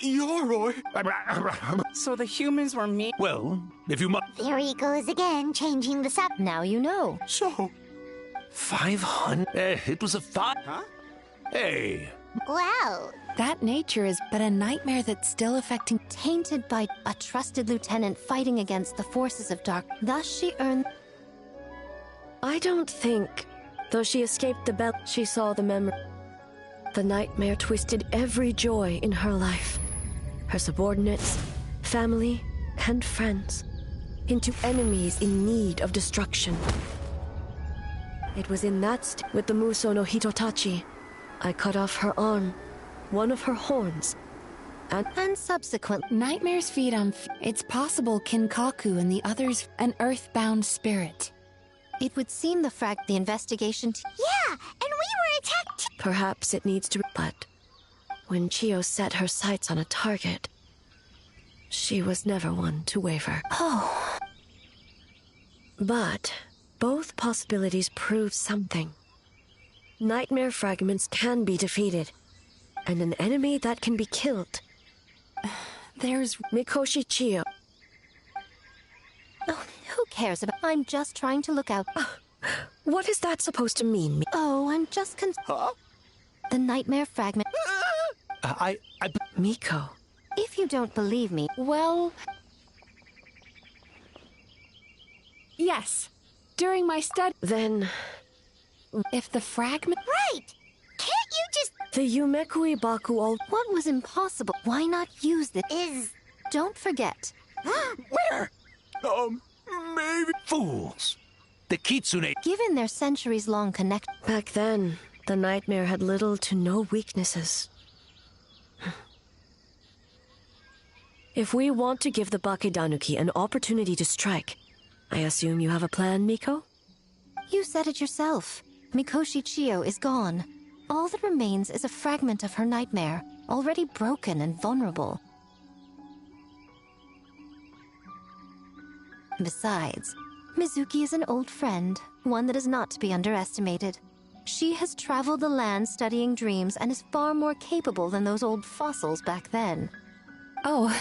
Yoroi. So the humans were me. Well, if you must. There he goes again, changing the sub. Now you know. So, 500. It was a thought. Huh? Hey. Wow. That nature is but a nightmare that's still affecting. Tainted by a trusted lieutenant fighting against the forces of dark. Thus she earned. I don't think, though she escaped the bell, she saw the memory. The nightmare twisted every joy in her life. Her subordinates, family, and friends, into enemies in need of destruction. It was in that with the Muso no Hitotachi, I cut off her arm, one of her horns, and subsequent. Nightmares feed on. It's possible Kinkaku and the others an earthbound spirit. It would seem the investigation. Yeah, and we were attacked. Perhaps it needs to. But when Chiyo set her sights on a target, she was never one to waver. Oh. But both possibilities prove something. Nightmare fragments can be defeated, and an enemy that can be killed. There's Mikoshi Chiyo. Oh, who cares about? I'm just trying to look out. What is that supposed to mean? Oh, I'm just Huh? The nightmare fragment. Miko. If you don't believe me, well... Yes. During my study... Then... If the fragment... Right! Can't you just... The Yumekui Baku all... What was impossible? Why not use this? Don't forget. Where? Maybe. Fools. The Kitsune. Given their centuries-long connection... Back then, the nightmare had little to no weaknesses. If we want to give the Bakedanuki an opportunity to strike, I assume you have a plan, Miko? You said it yourself. Mikoshi Chiyo is gone. All that remains is a fragment of her nightmare, already broken and vulnerable. Besides, Mizuki is an old friend, one that is not to be underestimated. She has traveled the land studying dreams and is far more capable than those old fossils back then. Oh,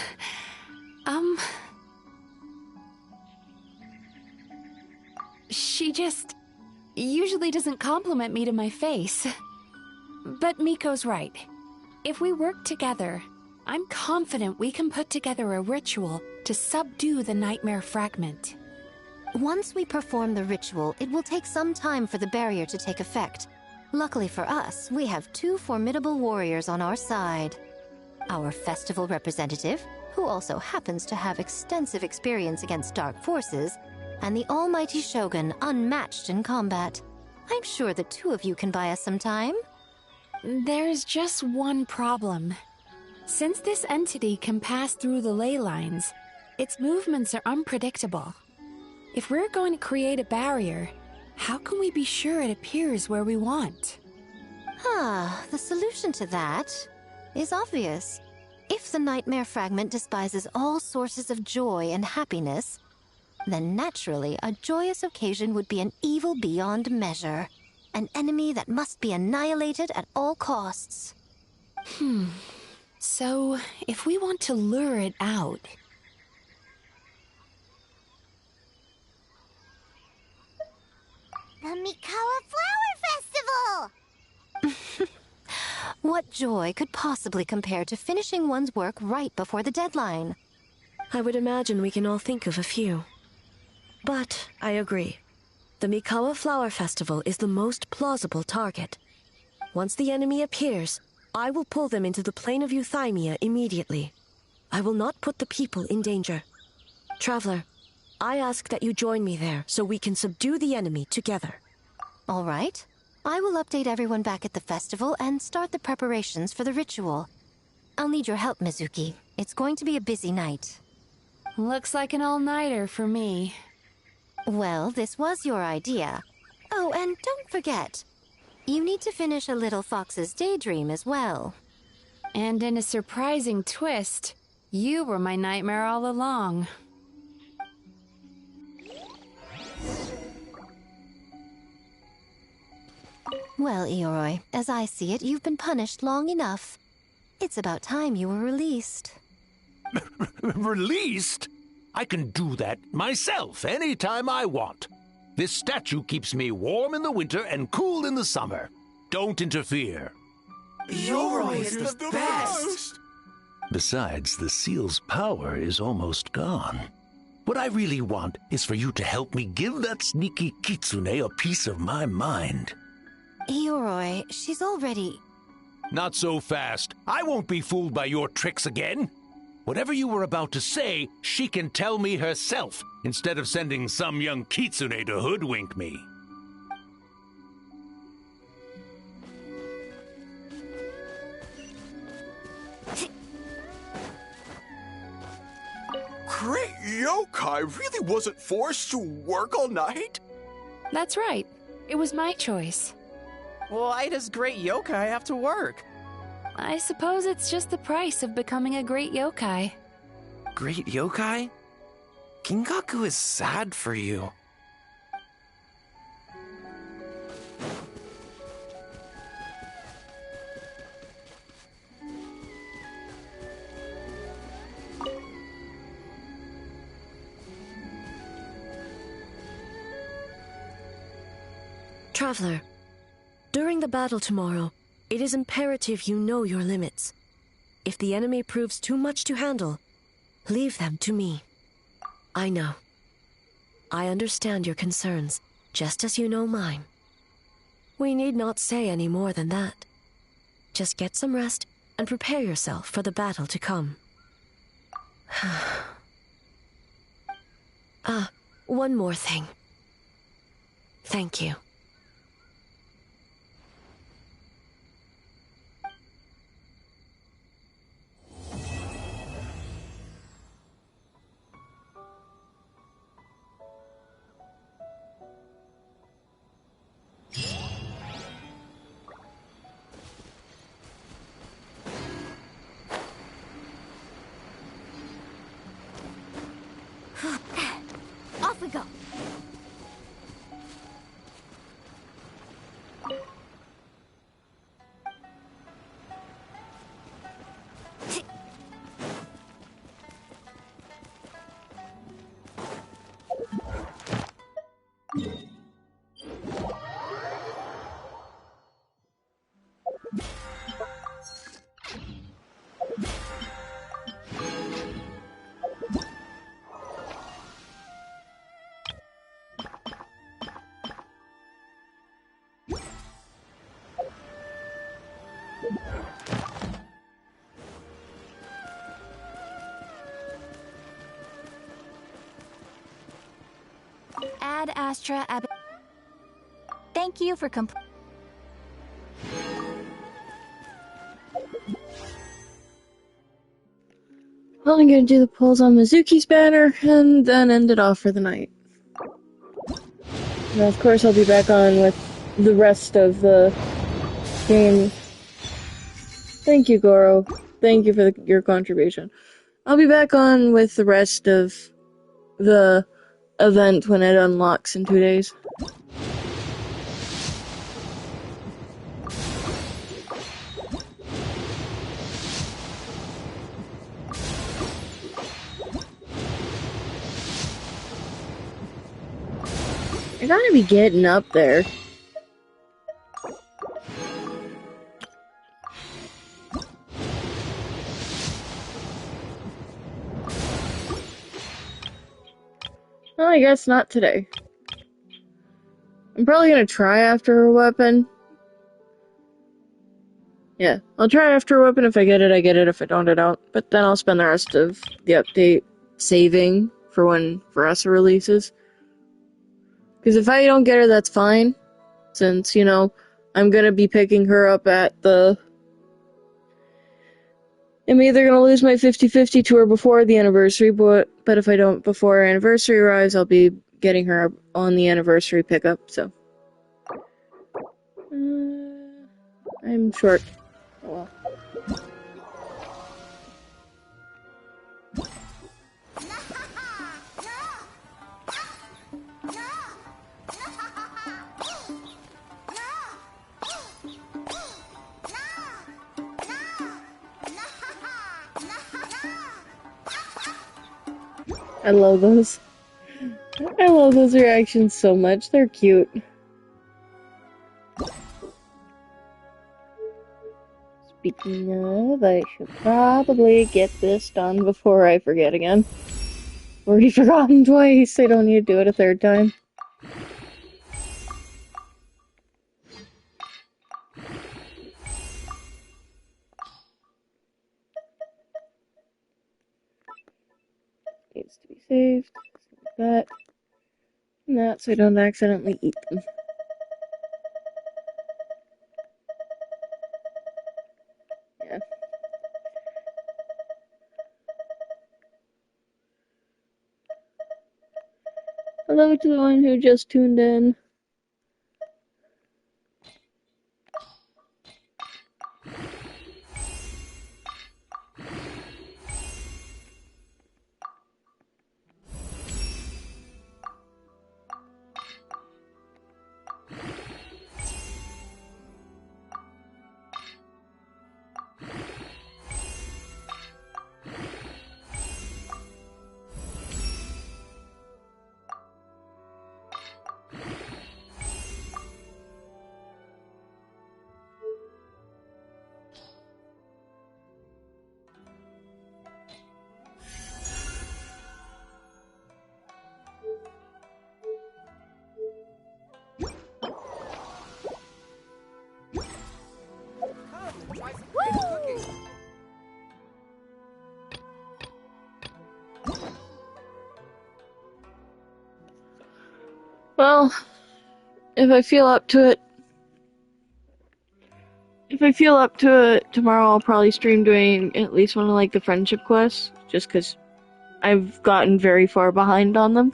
she just usually doesn't compliment me to my face. But Miko's right. If we work together, I'm confident we can put together a ritual to subdue the nightmare fragment. Once we perform the ritual, it will take some time for the barrier to take effect. Luckily for us, we have two formidable warriors on our side. Our festival representative, who also happens to have extensive experience against dark forces, and the almighty Shogun, unmatched in combat. I'm sure the two of you can buy us some time. There's just one problem. Since this entity can pass through the ley lines, its movements are unpredictable. If we're going to create a barrier, how can we be sure it appears where we want? The solution to that is obvious. If the nightmare fragment despises all sources of joy and happiness, then naturally a joyous occasion would be an evil beyond measure. An enemy that must be annihilated at all costs. So, if we want to lure it out... The Mikawa Flower Festival! What joy could possibly compare to finishing one's work right before the deadline? I would imagine we can all think of a few. But I agree. The Mikawa Flower Festival is the most plausible target. Once the enemy appears, I will pull them into the plain of Euthymia immediately. I will not put the people in danger. Traveler, I ask that you join me there so we can subdue the enemy together. All right. I will update everyone back at the festival and start the preparations for the ritual. I'll need your help, Mizuki. It's going to be a busy night. Looks like an all-nighter for me. Well, this was your idea. Oh, and don't forget, you need to finish a little fox's daydream as well. And in a surprising twist, you were my nightmare all along. Well, Ioroi, as I see it, you've been punished long enough. It's about time you were released. Released? I can do that myself anytime I want. This statue keeps me warm in the winter and cool in the summer. Don't interfere. Yoroi is the best! Besides, the seal's power is almost gone. What I really want is for you to help me give that sneaky kitsune a piece of my mind. Yoroi, she's already... Not so fast. I won't be fooled by your tricks again. Whatever you were about to say, she can tell me herself, instead of sending some young kitsune to hoodwink me. Great yokai really wasn't forced to work all night? That's right. It was my choice. Why does great yokai have to work? I suppose it's just the price of becoming a great yokai. Great yokai? Kingaku is sad for you. Traveler, during the battle tomorrow, it is imperative you know your limits. If the enemy proves too much to handle, leave them to me. I know. I understand your concerns, just as you know mine. We need not say any more than that. Just get some rest and prepare yourself for the battle to come. One more thing. Thank you. Off we go. Ad Astra Ab. Thank you for Well, I'm gonna do the pulls on Mizuki's banner and then end it off for the night. Now, of course, I'll be back on with the rest of the game. Thank you, Goro. Thank you for your contribution. I'll be back on with the rest of the event when it unlocks in 2 days. I gotta be getting up there. Well, I guess not today. I'm probably gonna try after her weapon. Yeah, I'll try after her weapon. If I get it, I get it. If I don't, I don't. But then I'll spend the rest of the update saving for when Veressa releases. Because if I don't get her, that's fine. Since, you know, I'm gonna be picking her up at the... I'm either gonna lose my 50-50 to her before the anniversary, but if I don't before her anniversary arrives, I'll be getting her on the anniversary pickup, so... I'm short. Oh well. I love those. I love those reactions so much. They're cute. Speaking of, I should probably get this done before I forget again. Already forgotten twice. I don't need to do it a third time. Needs to be saved. Like that. And that so I don't accidentally eat them. Yeah. Hello to the one who just tuned in. Well, if I feel up to it, tomorrow I'll probably stream doing at least one of like the friendship quests, just because I've gotten very far behind on them.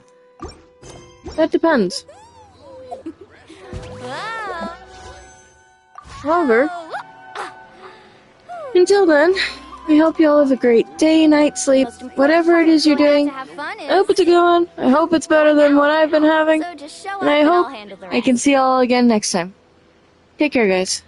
That depends. However, until then, I hope you all have a great day, night, sleep, whatever it is you're doing. I hope it's a good one. I hope it's better than what I've been having. And I hope I can see you all again next time. Take care, guys.